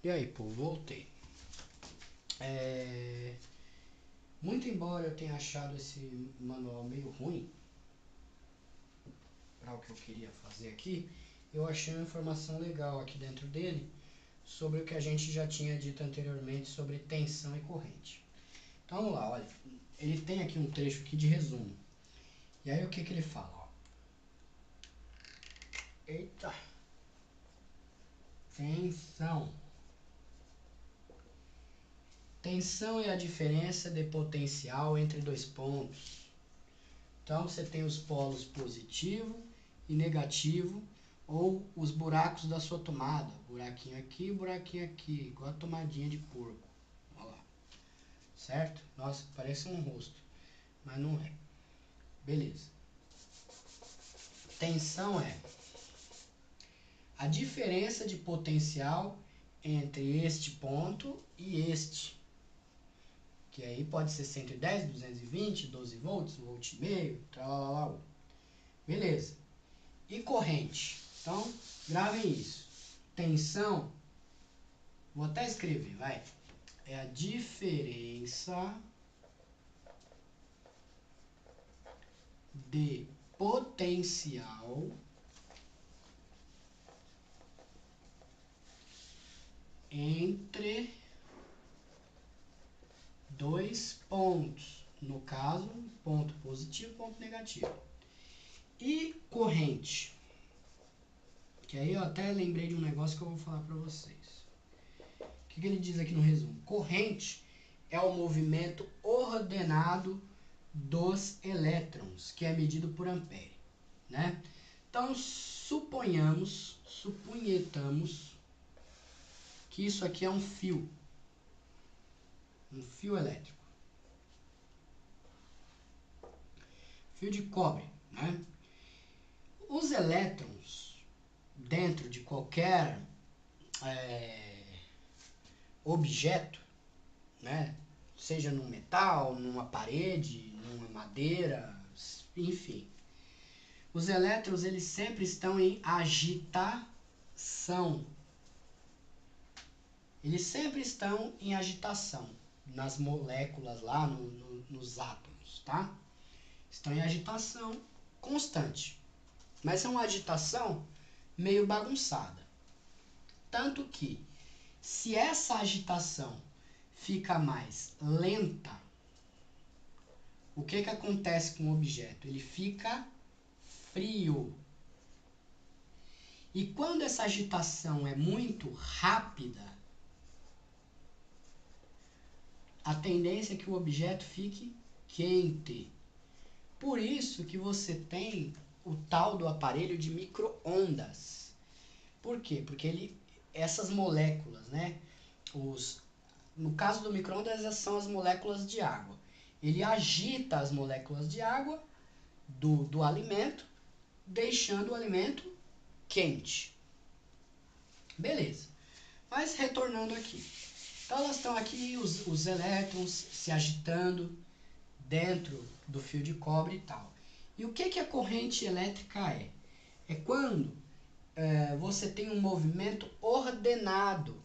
E aí, pô, voltei. Muito embora eu tenha achado esse manual meio ruim para o que eu queria fazer aqui, eu achei uma informação legal aqui dentro dele sobre o que a gente já tinha dito anteriormente sobre tensão e corrente. Então vamos lá, olha, ele tem aqui um trecho aqui de resumo. E aí o que ele fala? Ó. Eita! Tensão. Tensão é a diferença de potencial entre dois pontos. Então você tem os polos positivo e negativo, ou os buracos da sua tomada. Buraquinho aqui, igual a tomadinha de porco. Olha lá. Certo? Nossa, parece um rosto, mas não é. Beleza. Tensão é a diferença de potencial entre este ponto e este. Que aí pode ser 110, 220, 12 volts, 1,5 volt, tralalá. Beleza. E corrente? Então, gravem isso. Tensão, vou até escrever, vai. É a diferença de potencial entre dois pontos. No caso, ponto positivo e ponto negativo. E corrente. Que aí eu até lembrei de um negócio que eu vou falar para vocês. O que ele diz aqui no resumo? Corrente é o movimento ordenado dos elétrons, que é medido por ampere, né? Então, suponhamos que isso aqui é um fio elétrico, fio de cobre, né? Os elétrons dentro de qualquer objeto, né? Seja num metal, numa parede, numa madeira, enfim. Os elétrons, eles sempre estão em agitação. Eles sempre estão em agitação, nas moléculas lá, nos átomos, tá? Estão em agitação constante. Mas é uma agitação meio bagunçada. Tanto que, se essa agitação fica mais lenta, o que acontece com o objeto? Ele fica frio. E quando essa agitação é muito rápida, a tendência é que o objeto fique quente. Por isso que você tem o tal do aparelho de micro-ondas. Por quê? Porque essas moléculas, né? No caso do micro-ondas, são as moléculas de água. Ele agita as moléculas de água do alimento, deixando o alimento quente. Beleza. Mas retornando aqui. Então elas estão aqui, os elétrons se agitando dentro do fio de cobre e tal. E o que a corrente elétrica é? É quando você tem um movimento ordenado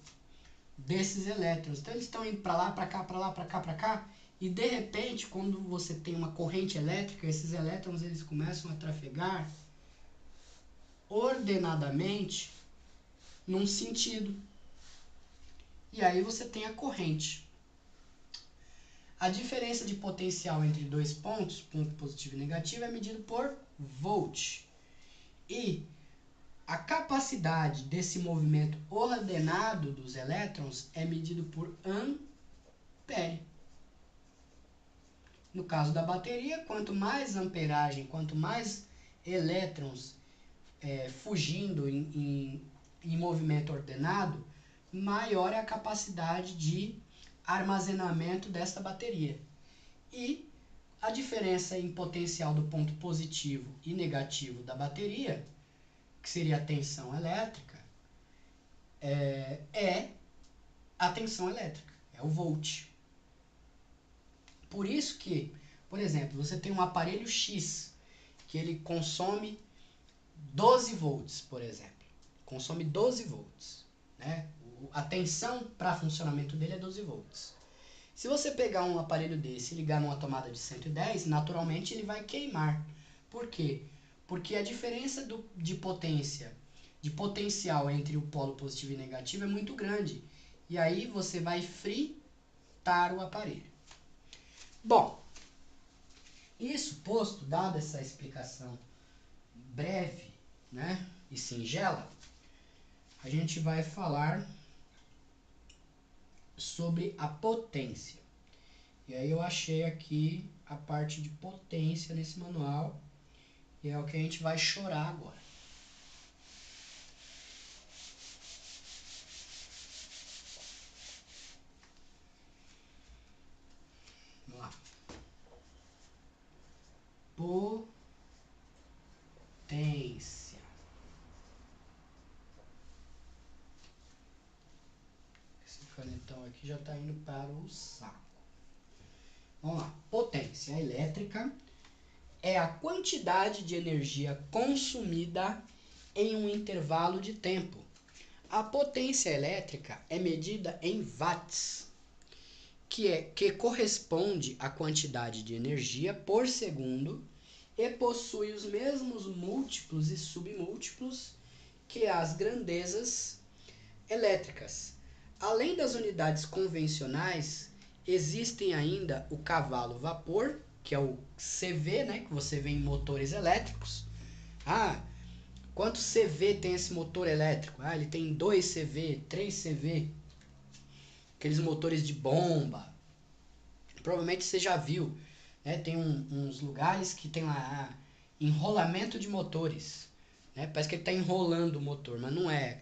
desses elétrons. Então eles estão indo para lá, para cá, para lá, para cá, para cá. E de repente, quando você tem uma corrente elétrica, esses elétrons eles começam a trafegar ordenadamente num sentido. E aí você tem a corrente. A diferença de potencial entre dois pontos, ponto positivo e negativo, é medida por volt. E a capacidade desse movimento ordenado dos elétrons é medido por ampere. No caso da bateria, quanto mais amperagem, quanto mais elétrons fugindo em movimento ordenado, maior é a capacidade de armazenamento dessa bateria. E a diferença em potencial do ponto positivo e negativo da bateria, que seria a tensão elétrica, é a tensão elétrica, é o volt. Por isso que, por exemplo, você tem um aparelho X, que ele consome 12 volts, por exemplo. Consome 12 volts. Né? a tensão para funcionamento dele é 12 volts. Se você pegar um aparelho desse e ligar numa tomada de 110, naturalmente ele vai queimar. Por quê? Porque a diferença de potência, de potencial entre o polo positivo e negativo é muito grande. E aí você vai fritar o aparelho. Bom, isso posto, dada essa explicação breve, né, e singela, a gente vai falar sobre a potência. E aí eu achei aqui a parte de potência nesse manual, e é o que a gente vai chorar agora. Vamos lá. Potência. Esse canetão aqui já está indo para o saco. Vamos lá. Potência elétrica é a quantidade de energia consumida em um intervalo de tempo. A potência elétrica é medida em watts, que corresponde à quantidade de energia por segundo e possui os mesmos múltiplos e submúltiplos que as grandezas elétricas. Além das unidades convencionais, existem ainda o cavalo-vapor, que é o CV, né, que você vê em motores elétricos. Ah, quanto CV tem esse motor elétrico? Ah, ele tem 2 CV, 3 CV. Aqueles motores de bomba. Provavelmente você já viu, né? Tem uns lugares que tem lá enrolamento de motores, né? Parece que ele está enrolando o motor, mas não é.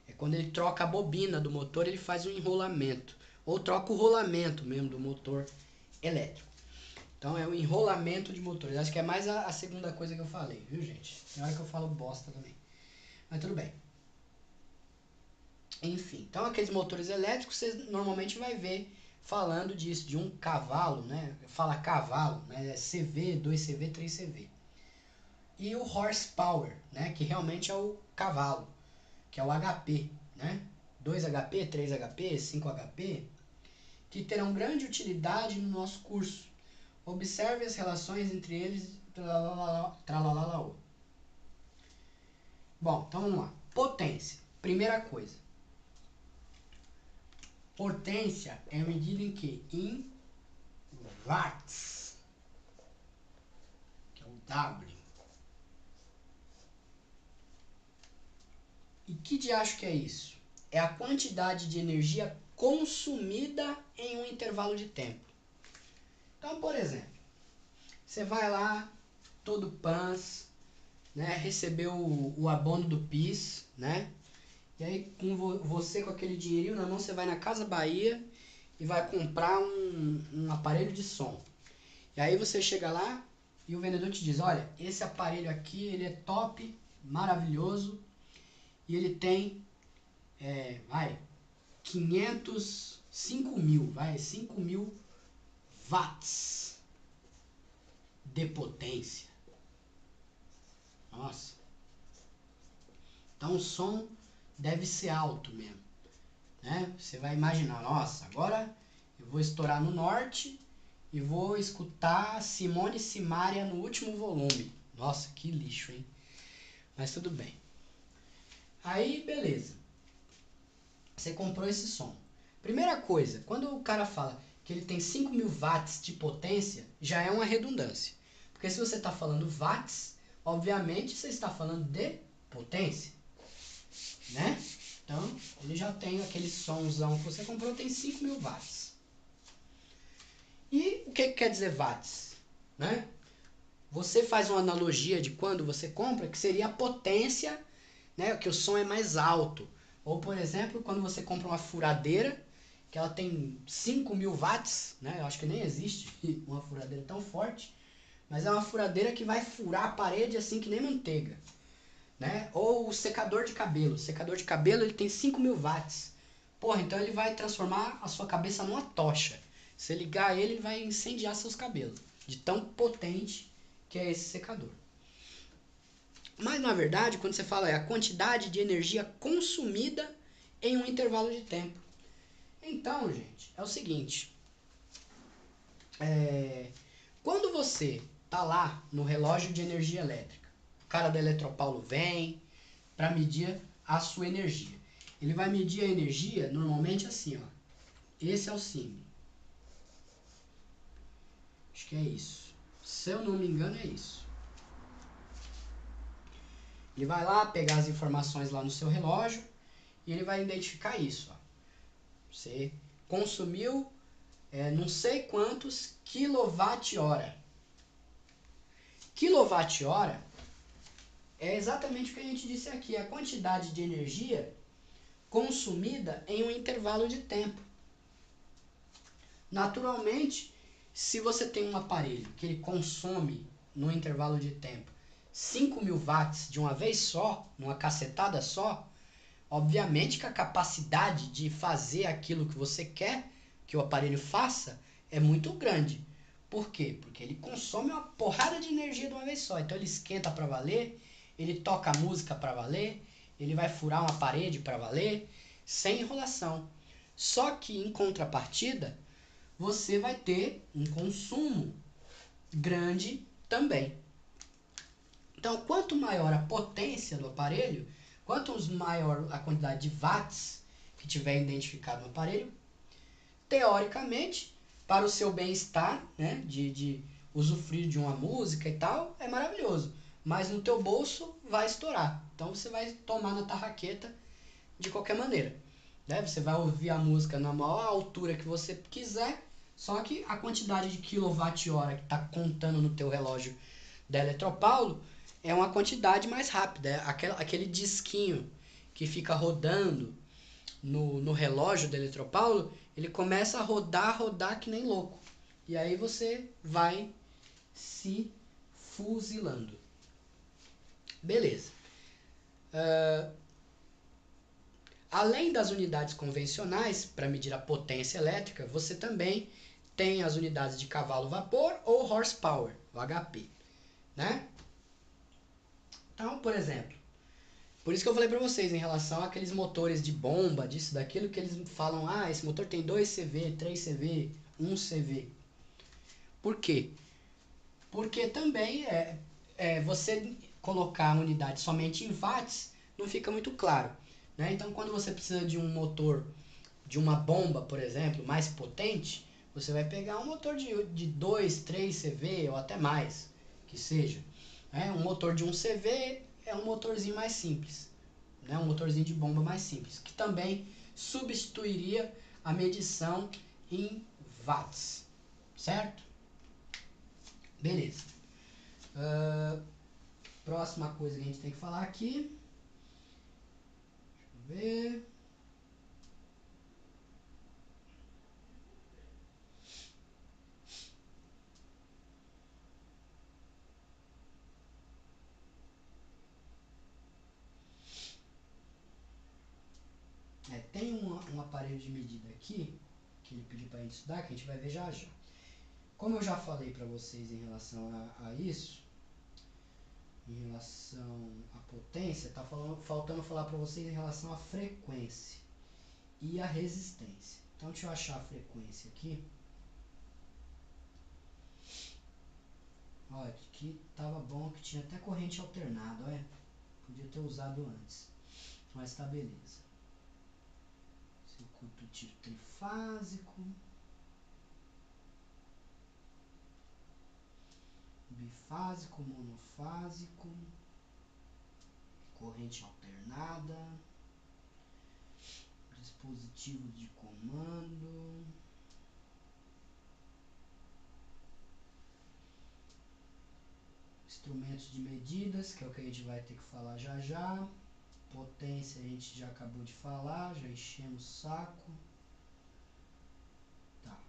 É quando ele troca a bobina do motor, ele faz um enrolamento. Ou troca o rolamento mesmo do motor elétrico. Então é o enrolamento de motores. Acho que é mais a segunda coisa que eu falei, viu, gente? Tem hora que eu falo bosta também. Mas tudo bem. Enfim, então aqueles motores elétricos você normalmente vai ver falando disso, de um cavalo, né? Fala cavalo, né? É CV, 2CV, 3CV. E o horsepower, né? Que realmente é o cavalo, que é o HP, né? 2HP, 3HP, 5HP, que terão grande utilidade no nosso curso. Observe as relações entre eles. Tralalalaô. Bom, então vamos lá. Potência. Primeira coisa. Potência é medida em que? Em watts, que é o W. E que diacho que é isso? É a quantidade de energia consumida em um intervalo de tempo. Então, por exemplo, você vai lá, todo pans, né, recebeu o abono do PIS, né? E aí, você com aquele dinheirinho na mão, você vai na Casa Bahia e vai comprar um aparelho de som. E aí você chega lá e o vendedor te diz, olha, esse aparelho aqui, ele é top, maravilhoso, e ele tem, 5 mil watts de potência. Nossa. Então o som deve ser alto mesmo, né? Você vai imaginar, nossa, agora eu vou estourar no norte e vou escutar Simone e Simaria no último volume. Nossa, que lixo, hein? Mas tudo bem. Aí, beleza. Você comprou esse som. Primeira coisa, quando o cara fala que ele tem 5 mil watts de potência, já é uma redundância. Porque se você está falando watts, obviamente você está falando de potência, né? Então, ele já tem aquele somzão que você comprou, tem 5 mil watts. E o que quer dizer watts? Né? Você faz uma analogia de quando você compra, que seria a potência, né? Que o som é mais alto. Ou, por exemplo, quando você compra uma furadeira, que ela tem 5 mil watts, né? Eu acho que nem existe uma furadeira tão forte, mas é uma furadeira que vai furar a parede assim que nem manteiga. Né? Ou o secador de cabelo. O secador de cabelo ele tem 5 mil watts. Porra, então ele vai transformar a sua cabeça numa tocha. Se você ligar ele vai incendiar seus cabelos. De tão potente que é esse secador. Mas na verdade, quando você fala é a quantidade de energia consumida em um intervalo de tempo. Então, gente, é o seguinte. Quando você tá lá no relógio de energia elétrica, o cara da Eletropaulo vem para medir a sua energia. Ele vai medir a energia normalmente assim, ó. Esse é o símbolo. Acho que é isso. Se eu não me engano, é isso. Ele vai lá pegar as informações lá no seu relógio e ele vai identificar isso, ó. Você consumiu não sei quantos quilowatt-hora. Quilowatt-hora é exatamente o que a gente disse aqui, a quantidade de energia consumida em um intervalo de tempo. Naturalmente, se você tem um aparelho que ele consome no intervalo de tempo 5.000 watts de uma vez só, numa cacetada só, obviamente que a capacidade de fazer aquilo que você quer que o aparelho faça é muito grande. Por quê? Porque ele consome uma porrada de energia de uma vez só. Então ele esquenta para valer, ele toca a música para valer, ele vai furar uma parede para valer, sem enrolação. Só que em contrapartida, você vai ter um consumo grande também. Então, quanto maior a potência do aparelho, quanto maior a quantidade de watts que tiver identificado no aparelho, teoricamente, para o seu bem-estar, né, de usufruir de uma música e tal, é maravilhoso. Mas no teu bolso vai estourar. Então você vai tomar na tarraqueta de qualquer maneira. Né? Você vai ouvir a música na maior altura que você quiser, só que a quantidade de quilowatt-hora que está contando no teu relógio da Eletropaulo é uma quantidade mais rápida. É aquele disquinho que fica rodando no relógio da Eletropaulo, ele começa a rodar que nem louco. E aí você vai se fuzilando. Beleza. Além das unidades convencionais para medir a potência elétrica, você também tem as unidades de cavalo-vapor ou horsepower, o HP, né? Então, por exemplo, por isso que eu falei para vocês em relação àqueles motores de bomba, disso, daquilo que eles falam, esse motor tem 2 CV, 3 CV, 1 CV. Por quê? Porque também você colocar a unidade somente em watts não fica muito claro. Né? Então, quando você precisa de um motor, de uma bomba, por exemplo, mais potente, você vai pegar um motor de 2, 3 CV ou até mais, que seja. Né? Um motor de 1 CV é um motorzinho mais simples, né? Um motorzinho de bomba mais simples, que também substituiria a medição em watts, certo? Beleza. Próxima coisa que a gente tem que falar aqui. Deixa eu ver. Tem um aparelho de medida aqui, que ele pediu para a gente estudar, que a gente vai ver já já. Como eu já falei para vocês em relação a isso, em relação à potência, tá faltando falar para vocês em relação à frequência e à resistência. Então deixa eu achar a frequência aqui. Olha, aqui tava bom que tinha até corrente alternada, olha. Podia ter usado antes, mas tá beleza. Circuito trifásico, bifásico, monofásico, corrente alternada, dispositivo de comando, instrumentos de medidas, que é o que a gente vai ter que falar já já. Potência a gente já acabou de falar, já enchemos o saco. Tá.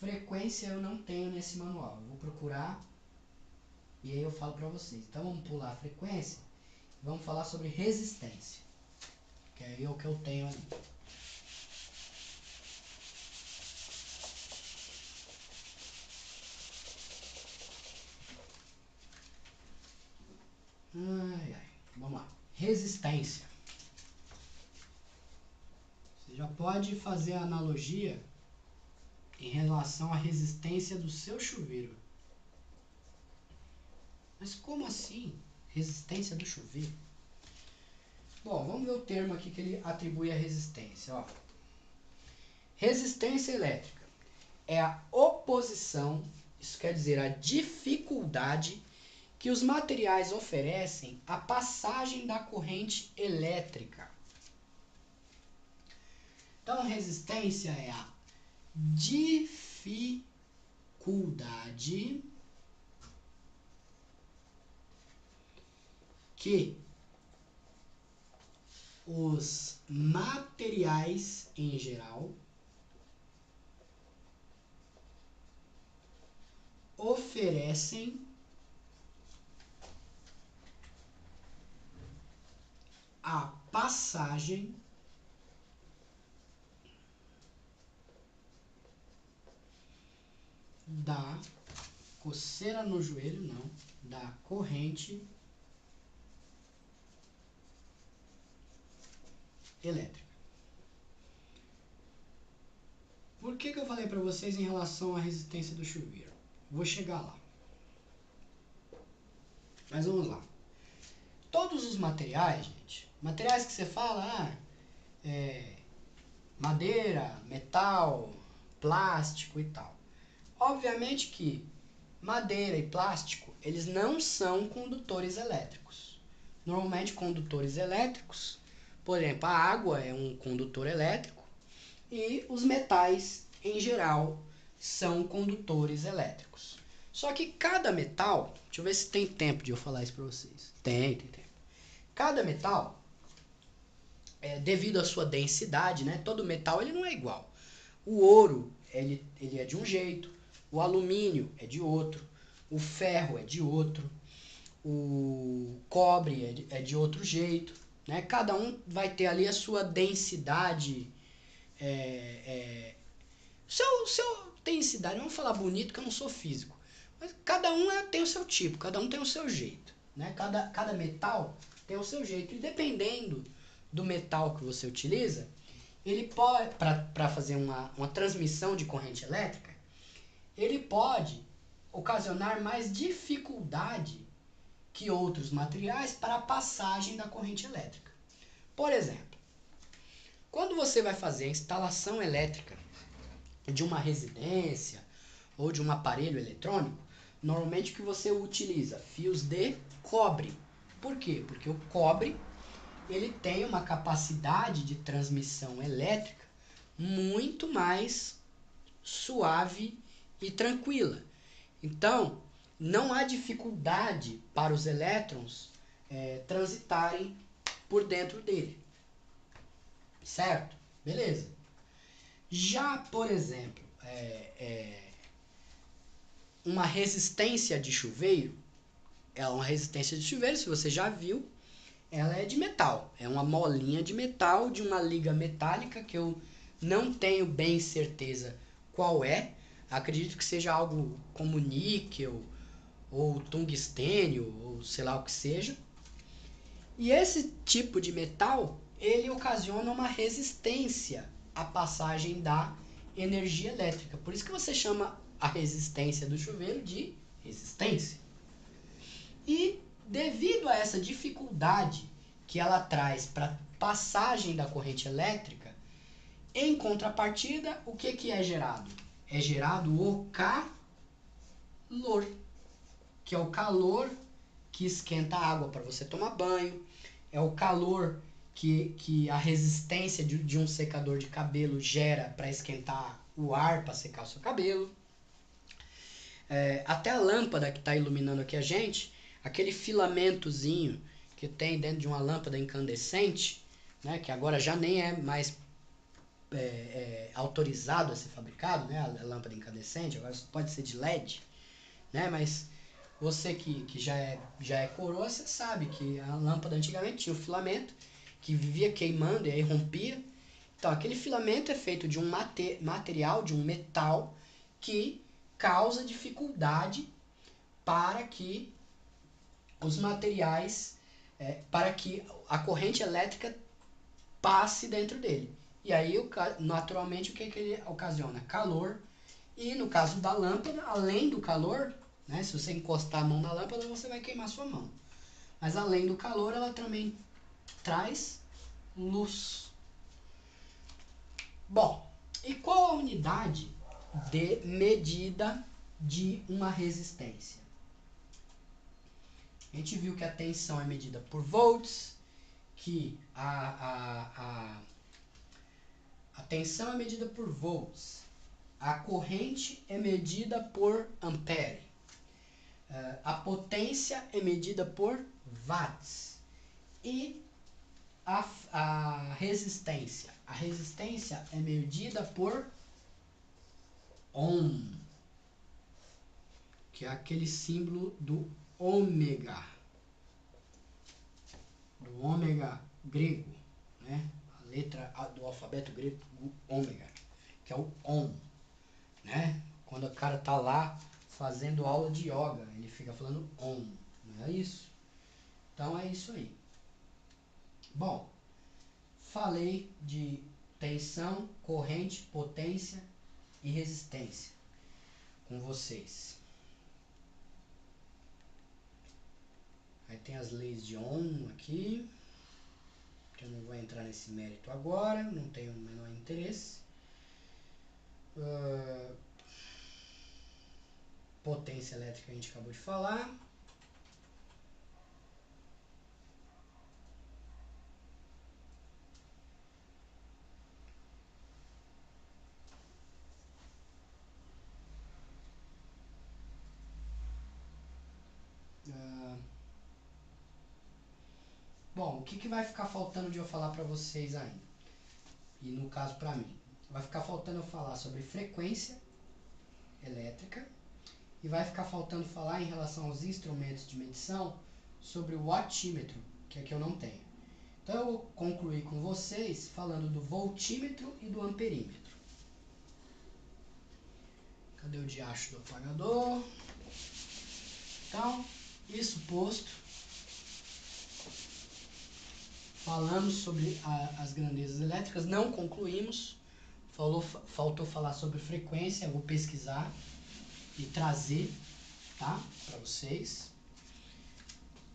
Frequência eu não tenho nesse manual, eu vou procurar e aí eu falo para vocês. Então vamos pular a frequência e vamos falar sobre resistência, que é o que eu tenho ali. Vamos lá. resistência. Você já pode fazer a analogia em relação à resistência do seu chuveiro. Mas como assim? Resistência do chuveiro? Bom, vamos ver o termo aqui que ele atribui à resistência. Ó. Resistência elétrica é a oposição, isso quer dizer a dificuldade que os materiais oferecem à passagem da corrente elétrica. Então, resistência é a dificuldade que os materiais em geral oferecem a passagem da coceira no joelho, não, da corrente elétrica. Por que eu falei para vocês em relação à resistência do chuveiro? Vou chegar lá. Mas vamos lá. Todos os materiais, gente, materiais que você fala, madeira, metal, plástico e tal. Obviamente que madeira e plástico, eles não são condutores elétricos. Normalmente, condutores elétricos, por exemplo, a água é um condutor elétrico e os metais, em geral, são condutores elétricos. Só que cada metal, deixa eu ver se tem tempo de eu falar isso para vocês. Tem tempo. Cada metal, devido à sua densidade, né, todo metal ele não é igual. O ouro, ele é de um jeito, o alumínio é de outro, o ferro é de outro, o cobre é de outro jeito, né? Cada um vai ter ali a sua densidade, seu densidade, vamos falar bonito que eu não sou físico, mas cada um tem o seu tipo, cada um tem o seu jeito, né? Cada metal tem o seu jeito, e dependendo do metal que você utiliza, ele pode, para fazer uma transmissão de corrente elétrica, ele pode ocasionar mais dificuldade que outros materiais para a passagem da corrente elétrica. Por exemplo, quando você vai fazer a instalação elétrica de uma residência ou de um aparelho eletrônico, normalmente que você utiliza fios de cobre. Por quê? Porque o cobre ele tem uma capacidade de transmissão elétrica muito mais suave e tranquila. Então, não há dificuldade para os elétrons transitarem por dentro dele. Certo? Beleza. Já, por exemplo, uma resistência de chuveiro, se você já viu, ela é de metal. É uma molinha de metal, de uma liga metálica, que eu não tenho bem certeza qual é. Acredito que seja algo como níquel, ou tungstênio, ou sei lá o que seja. E esse tipo de metal, ele ocasiona uma resistência à passagem da energia elétrica. Por isso que você chama a resistência do chuveiro de resistência. E devido a essa dificuldade que ela traz para passagem da corrente elétrica, em contrapartida, o que é gerado? É gerado o calor, que é o calor que esquenta a água para você tomar banho, é o calor que a resistência de um secador de cabelo gera para esquentar o ar para secar o seu cabelo. Até a lâmpada que está iluminando aqui a gente, aquele filamentozinho que tem dentro de uma lâmpada incandescente, né, que agora já nem é mais autorizado a ser fabricado, né, a lâmpada incandescente, agora pode ser de LED, né, mas você que já é coroa, você sabe que a lâmpada antigamente tinha um filamento que vivia queimando e aí rompia. Então, aquele filamento é feito de um material, de um metal, que causa dificuldade para que os materiais para que a corrente elétrica passe dentro dele. E aí, naturalmente, o que ele ocasiona? Calor. E no caso da lâmpada, além do calor, né, se você encostar a mão na lâmpada, você vai queimar sua mão. Mas além do calor, ela também traz luz. Bom, e qual a unidade de medida de uma resistência? A gente viu que a tensão é medida por volts, que a tensão é medida por volts, a corrente é medida por ampere, a potência é medida por watts e a resistência. A resistência é medida por ohm, que é aquele símbolo do ômega, do ômega grego, né? A letra do alfabeto grego, ômega, que é o ohm, né? Quando o cara tá lá fazendo aula de yoga, ele fica falando ohm, não é isso? Então é isso aí. Bom, falei de tensão, corrente, potência e resistência com vocês. Aí tem as leis de Ohm aqui, que eu não vou entrar nesse mérito agora, não tenho o menor interesse. Potência elétrica a gente acabou de falar. Bom, o que vai ficar faltando de eu falar para vocês ainda? E no caso para mim, vai ficar faltando eu falar sobre frequência elétrica e vai ficar faltando falar em relação aos instrumentos de medição sobre o wattímetro, que aqui eu não tenho. Então eu vou concluir com vocês falando do voltímetro e do amperímetro. Cadê o diacho do apagador? Então, isso posto, falamos sobre as grandezas elétricas, não concluímos, faltou falar sobre frequência, eu vou pesquisar e trazer, tá, para vocês.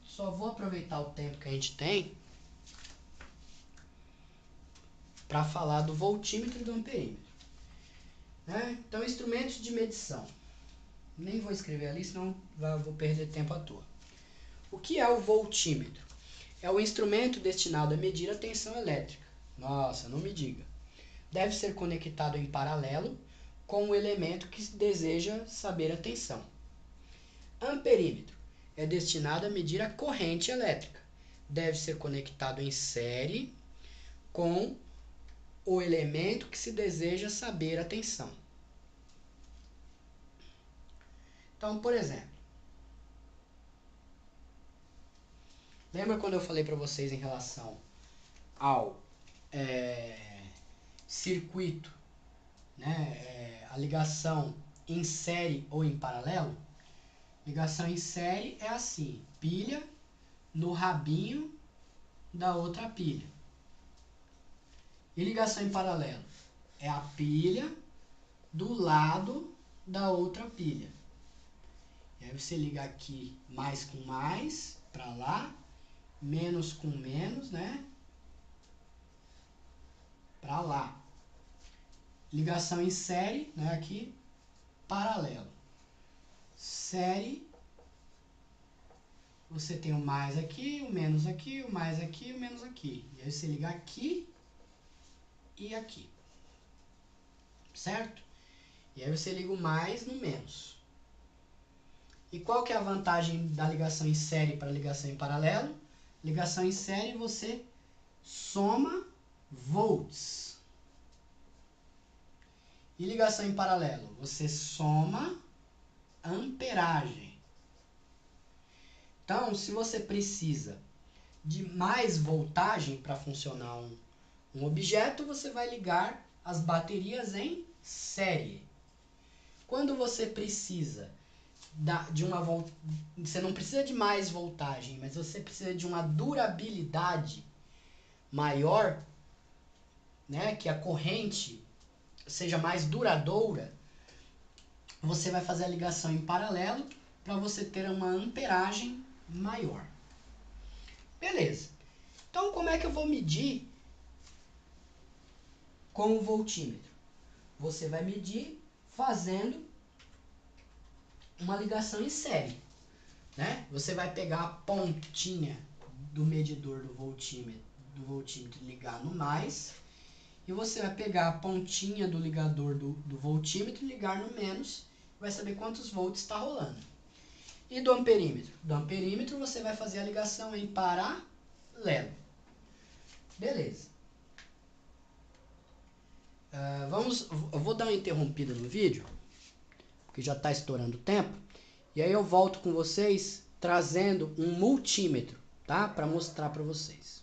Só vou aproveitar o tempo que a gente tem para falar do voltímetro e do amperímetro. Né? Então, instrumentos de medição. Nem vou escrever ali, senão vou perder tempo à toa. O que é o voltímetro? É o instrumento destinado a medir a tensão elétrica. Nossa, não me diga. Deve ser conectado em paralelo com o elemento que deseja saber a tensão. Amperímetro é destinado a medir a corrente elétrica. Deve ser conectado em série com o elemento que se deseja saber a tensão. Então, por exemplo, lembra quando eu falei para vocês em relação ao circuito, né, a ligação em série ou em paralelo? Ligação em série é assim, pilha no rabinho da outra pilha. E ligação em paralelo é a pilha do lado da outra pilha. E aí você liga aqui mais com mais para lá, menos com menos, né? Para lá. Ligação em série, né? Aqui, paralelo. Série, você tem o mais aqui, o menos aqui, o mais aqui, o menos aqui. E aí você liga aqui e aqui. Certo? E aí você liga o mais no menos. E qual que é a vantagem da ligação em série para a ligação em paralelo? Ligação em série você soma volts. E ligação em paralelo? Você soma amperagem. Então, se você precisa de mais voltagem para funcionar um objeto, você vai ligar as baterias em série. Quando você precisa você não precisa de mais voltagem, mas você precisa de uma durabilidade maior, né, que a corrente seja mais duradoura, você vai fazer a ligação em paralelo para você ter uma amperagem maior. Beleza. Então, como é que eu vou medir com o voltímetro? Você vai medir fazendo uma ligação em série, né? Você vai pegar a pontinha do medidor do voltímetro e ligar no mais, e você vai pegar a pontinha do ligador do voltímetro e ligar no menos, vai saber quantos volts está rolando. E do amperímetro? Do amperímetro você vai fazer a ligação em paralelo. Beleza. Eu vou dar uma interrompida no vídeo, porque já está estourando o tempo, e aí eu volto com vocês trazendo um multímetro, tá? Para mostrar para vocês.